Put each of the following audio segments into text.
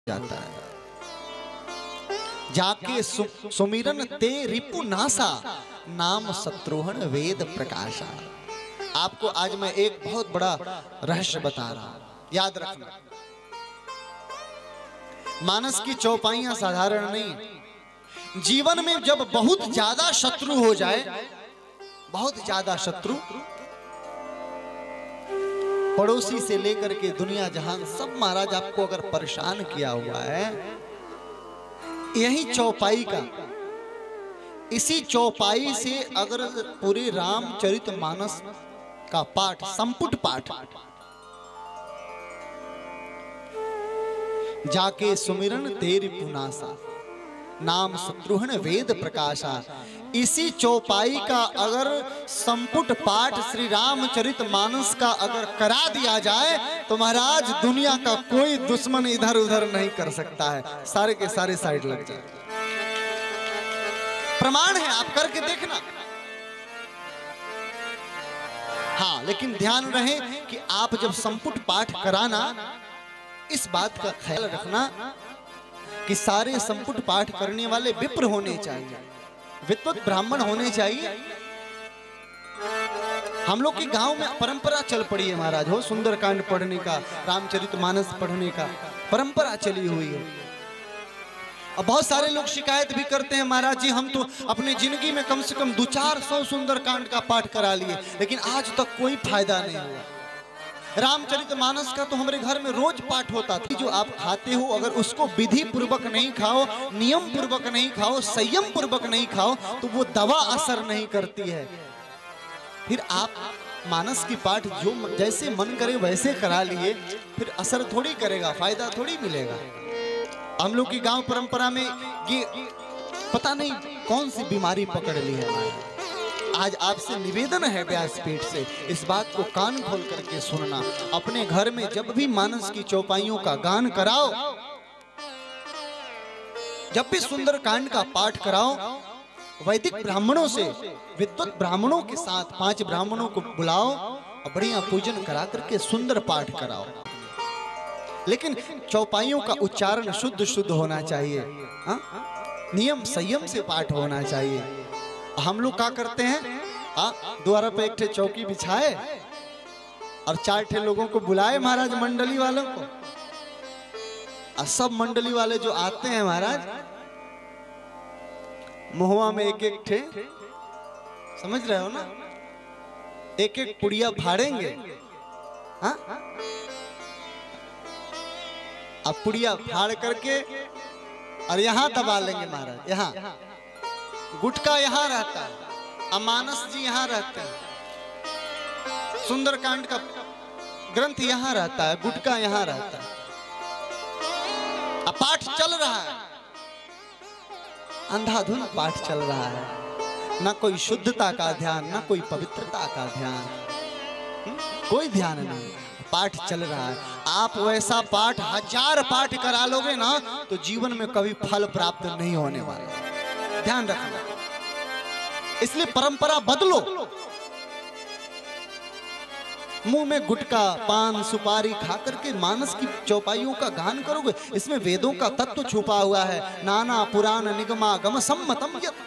जाता है। जाके सुमिरन ते रिपु नासा, नाम शत्रुघ्न वेद प्रकाशा। आपको आज मैं एक बहुत बड़ा रहस्य बता रहा हूं, याद रखना। मानस की चौपाइयां साधारण नहीं। जीवन में जब बहुत ज्यादा शत्रु हो जाए, बहुत ज्यादा शत्रु, पड़ोसी से लेकर के दुनिया जहान सब महाराज आपको अगर परेशान किया हुआ है, यही चौपाई का, इसी चौपाई से अगर पूरे रामचरितमानस का पाठ, संपुट पाठ, जाके सुमिरन तेरी पुनासा, नाम शत्रुघ्न वेद प्रकाशा, इसी चौपाई का अगर संपुट पाठ श्री रामचरितमानस का अगर करा दिया जाए तो महाराज दुनिया का कोई दुश्मन इधर उधर नहीं कर सकता है, सारे के सारे साइड लग जाए। प्रमाण है, आप करके देखना। हाँ, लेकिन ध्यान रहे कि आप जब संपुट पाठ कराना, इस बात का ख्याल रखना कि सारे संपुट पाठ करने वाले विप्र होने चाहिए, विद्वत ब्राह्मण होने चाहिए। हम लोग के गांव में परंपरा चल पड़ी है महाराज, हो सुंदरकांड पढ़ने का, रामचरितमानस पढ़ने का परंपरा चली हुई है। अब बहुत सारे लोग शिकायत भी करते हैं, महाराज जी हम तो अपने जिंदगी में कम से कम 200-400 सुंदरकांड का पाठ करा लिए, लेकिन आज तक कोई फायदा नहीं हुआ। रामचरितमानस का तो हमारे घर में रोज पाठ होता था। जो आप खाते हो अगर उसको विधि पूर्वक नहीं खाओ, नियम पूर्वक नहीं खाओ, संयम पूर्वक नहीं खाओ, तो वो दवा असर नहीं करती है। फिर आप मानस की पाठ जो जैसे मन करे वैसे करा लिए, फिर असर थोड़ी करेगा, फायदा थोड़ी मिलेगा। हम लोग की गांव परंपरा में ये पता नहीं कौन सी बीमारी पकड़ ली है। आज आपसे निवेदन है व्यासपीठ से, इस बात को कान खोल करके सुनना। अपने घर में जब भी मानस की चौपाइयों का गान कराओ, जब भी सुंदरकांड का पाठ कराओ, वैदिक ब्राह्मणों से, विद्वत ब्राह्मणों के साथ 5 ब्राह्मणों को बुलाओ और बढ़िया पूजन करा करके सुंदर पाठ कराओ। लेकिन चौपाइयों का उच्चारण शुद्ध शुद्ध होना चाहिए, नियम संयम से पाठ होना चाहिए। हम लोग क्या करते हैं, द्वारा पे एक ठे चौकी बिछाए और 4 ठे लोगों को बुलाए महाराज, मंडली वालों को, और सब मंडली वाले जो आते हैं महाराज, मुहवा में एक एक ठे, समझ रहे हो ना, एक एक पुड़िया फाड़ेंगे। अब पुड़िया फाड़ करके और यहाँ दबा लेंगे महाराज, यहाँ गुटका यहाँ रहता है, अमानस जी यहाँ रहते हैं, सुंदरकांड का ग्रंथ यहाँ रहता है, गुटका यहाँ रहता है, अब पाठ चल रहा है, अंधाधुन पाठ चल रहा है, ना कोई शुद्धता का ध्यान, ना कोई पवित्रता का ध्यान, कोई ध्यान नहीं, पाठ चल रहा है। आप वैसा पाठ 1000 पाठ करा लोगे ना तो जीवन में कभी फल प्राप्त नहीं होने वाला, ध्यान रखना। इसलिए परंपरा बदलो। मुंह में गुटका, पान, सुपारी खा करके मानस की चौपाइयों का गान करोगे, इसमें वेदों का तत्व छुपा हुआ है। नाना पुराण निगमागम सम्मतम यत्,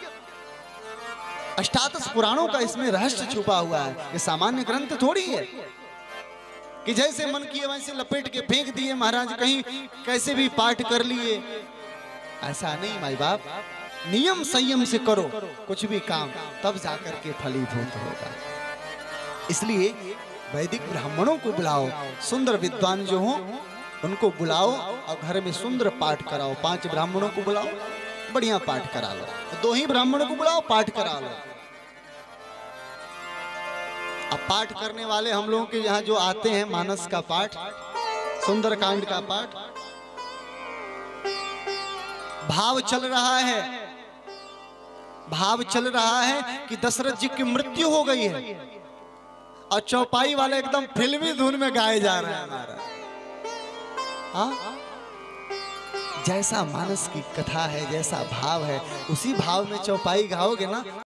88 पुराणों का इसमें रहस्य छुपा हुआ है। ये सामान्य ग्रंथ थोड़ी है कि जैसे मन किए वैसे लपेट के फेंक दिए महाराज, कहीं कैसे भी पाठ कर लिए, ऐसा नहीं माई बाप। नियम संयम से करो कुछ भी काम, तब जाकर के फलीभूत होगा। इसलिए वैदिक ब्राह्मणों को बुलाओ, सुंदर विद्वान जो हो उनको बुलाओ और घर में सुंदर पाठ कराओ। 5 ब्राह्मणों को बुलाओ, बढ़िया पाठ करा लो, 2 ही ब्राह्मणों को बुलाओ, पाठ करा लो। अब पाठ करने वाले हम लोगों के यहाँ जो आते हैं, मानस का पाठ, सुंदरकांड का पाठ, भाव चल रहा है, भाव चल रहा है कि दशरथ जी की मृत्यु हो गई है, और चौपाई वाले एकदम फिल्मी धुन में गाए जा रहे हैं हमारा। जैसा मानस की कथा है, जैसा भाव है, उसी भाव में चौपाई गाओगे ना